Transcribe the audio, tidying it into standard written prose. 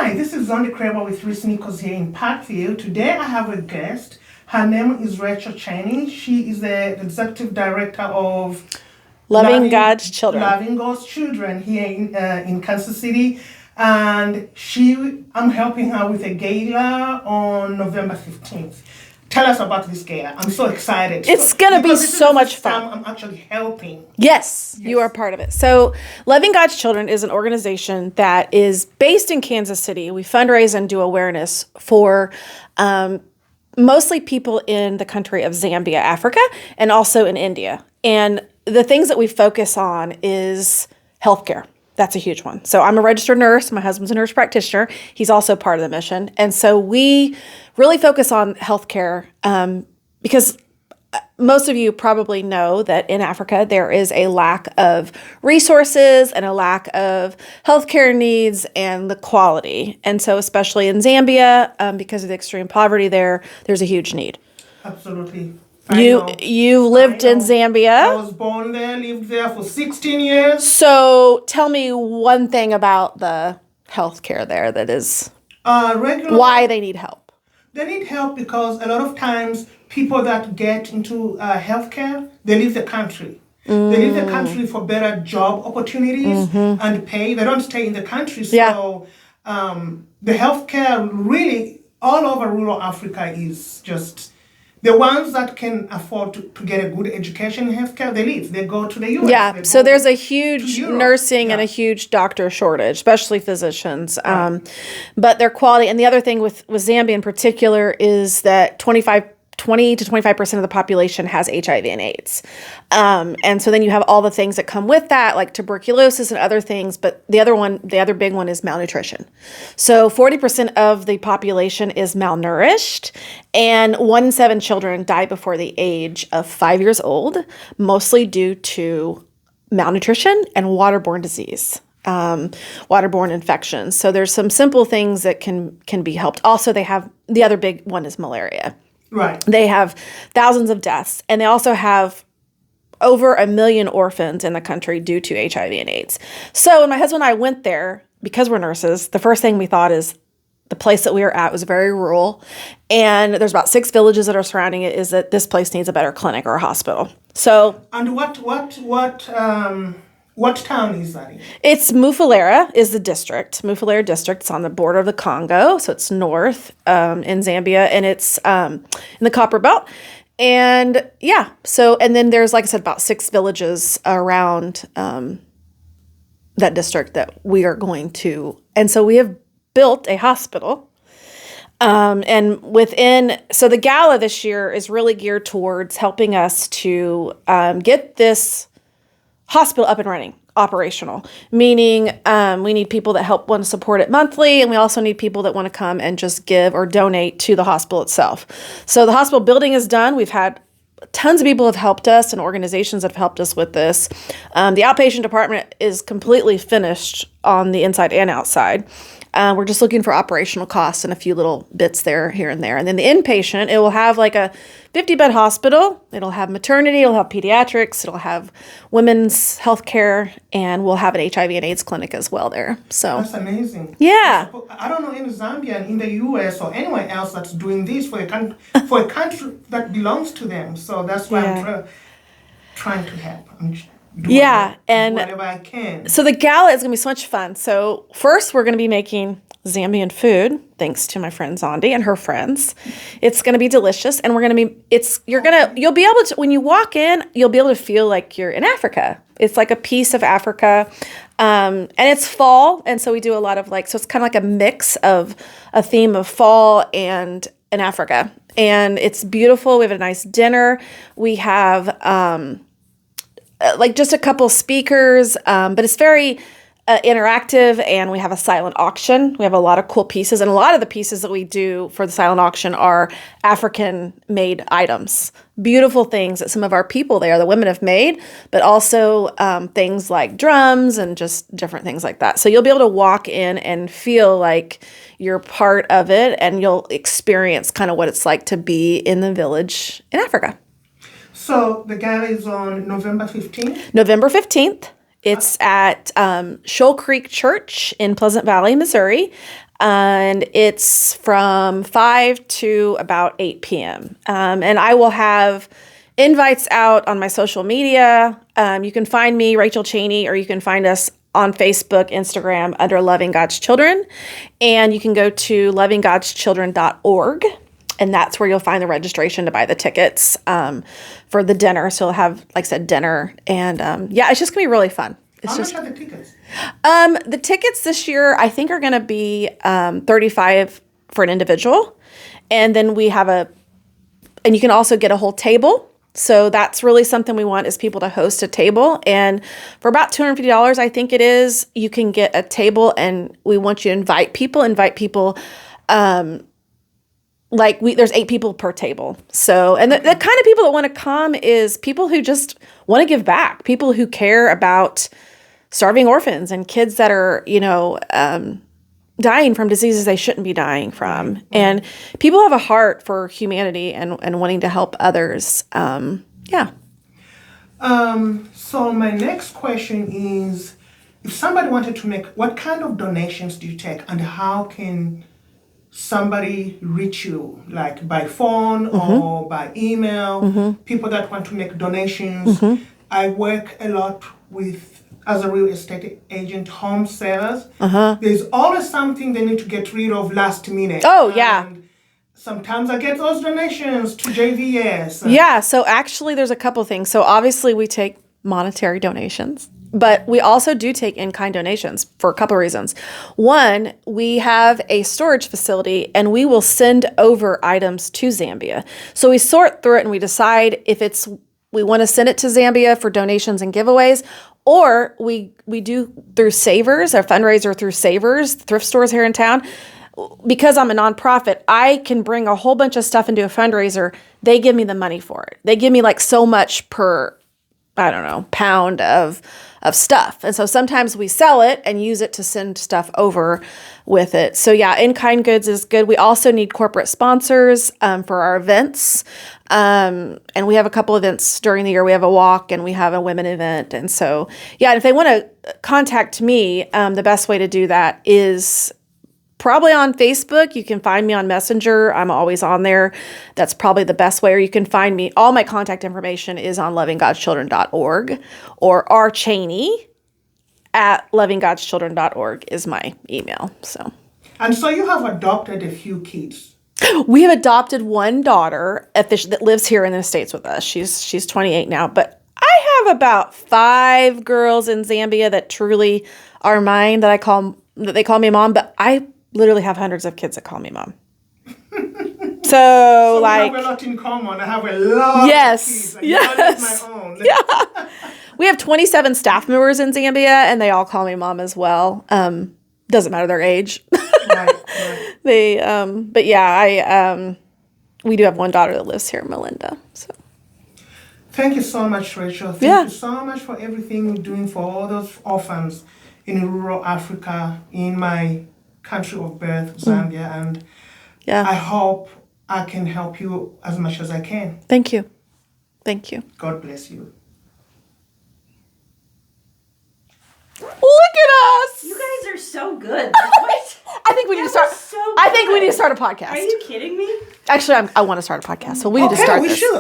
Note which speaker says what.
Speaker 1: Hi, this is Zondi Kramer with Three Sneakers here in Parkview. Today I have a guest. Her name is Chaney. She is the executive director of
Speaker 2: Loving God's Children.
Speaker 1: Loving God's Children here in Kansas City. And I'm helping her with a gala on November 15th. Tell us about this gala. I'm so excited.
Speaker 2: It's going to be so much fun.
Speaker 1: I'm actually helping.
Speaker 2: Yes, you are part of it. So Loving God's Children is an organization that is based in Kansas City. We fundraise and do awareness for mostly people in the country of Zambia, Africa, and also in India. And the things that we focus on is healthcare. That's a huge one. So I'm a registered nurse. My husband's a nurse practitioner. He's also part of the mission. And so we really focus on healthcare because most of you probably know that in Africa, there is a lack of resources and a lack of healthcare needs and the quality. And so especially in Zambia, because of the extreme poverty there's a huge need.
Speaker 1: Absolutely.
Speaker 2: You lived in Zambia.
Speaker 1: I was born there, lived there for 16 years.
Speaker 2: So tell me one thing about the healthcare there that is why they need help.
Speaker 1: They need help because a lot of times people that get into healthcare, they leave the country. They leave the country for better job opportunities and pay. They don't stay in the country. So the healthcare really all over rural Africa is just... The ones that can afford to get a good education in healthcare, they leave. They go to the U.S.
Speaker 2: Yeah, so there's a huge nursing and a huge doctor shortage, especially physicians. Right. But their quality, and the other thing with Zambia in particular is that 20 to 25% of the population has HIV and AIDS. And so then you have all the things that come with that, like tuberculosis and other things. But the other big one is malnutrition. So 40% of the population is malnourished, and 1 in 7 children die before the age of 5 years old, mostly due to malnutrition and waterborne disease. Waterborne infections. So there's some simple things that can be helped. Also, the other big one is malaria.
Speaker 1: Right.
Speaker 2: They have thousands of deaths, and they also have over 1 million orphans in the country due to HIV and AIDS. So when my husband and I went there, because we're nurses, the first thing we thought is the place that we were at was very rural, and there's about 6 villages that are surrounding it, is that this place needs a better clinic or a hospital. So.
Speaker 1: And what town is that in?
Speaker 2: It's Mufulira is the district. Mufulira district. It's on the border of the Congo, so it's north in Zambia, and it's in the Copper Belt. And and then there's, like I said, about 6 villages around that district that we are going to. And so we have built a hospital. So the gala this year is really geared towards helping us to get this hospital up and running, operational, meaning we need people that want to support it monthly, and we also need people that want to come and just give or donate to the hospital itself. So the hospital building is done. We've had tons of people have helped us and organizations that have helped us with this. The outpatient department is completely finished on the inside and outside. We're just looking for operational costs and a few little bits here and there. And then the inpatient, it will have like a 50-bed hospital. It'll have maternity. It'll have pediatrics. It'll have women's health care. And we'll have an HIV and AIDS clinic as well there. So
Speaker 1: that's amazing.
Speaker 2: Yeah.
Speaker 1: I don't know in Zambia and in the U.S. or anywhere else that's doing this for a country that belongs to them. So that's why I'm trying to help. And whatever I can.
Speaker 2: So the gala is going to be so much fun. So first, we're going to be making Zambian food, thanks to my friend Zondi and her friends. It's going to be delicious, and you'll be able to, when you walk in, you'll be able to feel like you're in Africa. It's like a piece of Africa, and it's fall, and so we do a lot of so it's kind of like a mix of a theme of fall and in Africa, and it's beautiful. We have a nice dinner. We have just a couple speakers, but it's very interactive, and we have a silent auction. We have a lot of cool pieces, and a lot of the pieces that we do for the silent auction are African-made items. Beautiful things that some of our people there, the women, have made, but also things like drums and just different things like that. So you'll be able to walk in and feel like you're part of it, and you'll experience kind of what it's like to be in the village in Africa.
Speaker 1: So the gala is on November 15th?
Speaker 2: November 15th. It's at Shoal Creek Church in Pleasant Valley, Missouri. and it's from 5 to about 8 p.m. And I will have invites out on my social media. You can find me, Rachel Chaney, or you can find us on Facebook, Instagram under Loving God's Children. And you can go to lovinggodschildren.org. And that's where you'll find the registration to buy the tickets for the dinner. So you'll have, like I said, dinner. And it's just going to be really fun.
Speaker 1: How much are the tickets?
Speaker 2: The tickets this year, I think, are going to be $35 for an individual. And then we have and you can also get a whole table. So that's really something we want, is people to host a table. And for about $250, I think it is, you can get a table, and we want you to invite people. There's 8 people per table. So, and the kind of people that want to come is people who just want to give back, people who care about starving orphans and kids that are, dying from diseases they shouldn't be dying from. Right. And people have a heart for humanity and wanting to help others.
Speaker 1: So my next question is, if somebody wanted to make, what kind of donations do you take, and how can somebody reach you, like by phone or by email? People that want to make donations. I work a lot as a real estate agent, home sellers. There's always something they need to get rid of last minute. And sometimes I get those donations to JVS.
Speaker 2: Yeah, so actually there's a couple things. So obviously we take monetary donations, but we also do take in-kind donations for a couple of reasons. One, we have a storage facility, and we will send over items to Zambia. So we sort through it and we decide if we want to send it to Zambia for donations and giveaways, or we do through Savers, a fundraiser through Savers, thrift stores here in town. Because I'm a nonprofit, I can bring a whole bunch of stuff into a fundraiser. They give me the money for it. They give me like so much per, pound of stuff. And so sometimes we sell it and use it to send stuff over with it. So yeah, in-kind goods is good. We also need corporate sponsors for our events. And we have a couple events during the year. We have a walk and we have a women event. And so, yeah, if they want to contact me, the best way to do that is probably on Facebook. You can find me on Messenger. I'm always on there. That's probably the best way. Or you can find me. All my contact information is on lovinggodschildren.org, or rchaney@lovinggodschildren.org is my email.
Speaker 1: And so you have adopted a few kids.
Speaker 2: We have adopted one daughter that lives here in the States with us. She's 28 now, but I have about 5 girls in Zambia that truly are mine, that they call me mom, but I literally have hundreds of kids that call me mom. So
Speaker 1: we have a lot in common. I have a lot of kids. Yes. My own.
Speaker 2: Yeah. We have 27 staff members in Zambia, and they all call me mom as well. Doesn't matter their age.
Speaker 1: Right.
Speaker 2: But yeah, we do have one daughter that lives here, Melinda. So.
Speaker 1: Thank you so much, Rachel. Thank you so much for everything you're doing for all those orphans in rural Africa, in my country of birth, Zambia. And I hope I can help you as much as I can.
Speaker 2: Thank you.
Speaker 1: God bless you.
Speaker 2: Look at us.
Speaker 3: You guys are so good. What?
Speaker 2: I think we need to start. I think we need to start a podcast.
Speaker 3: Are you kidding me?
Speaker 2: Actually, I want to start a podcast, so we need to start this.
Speaker 1: We should.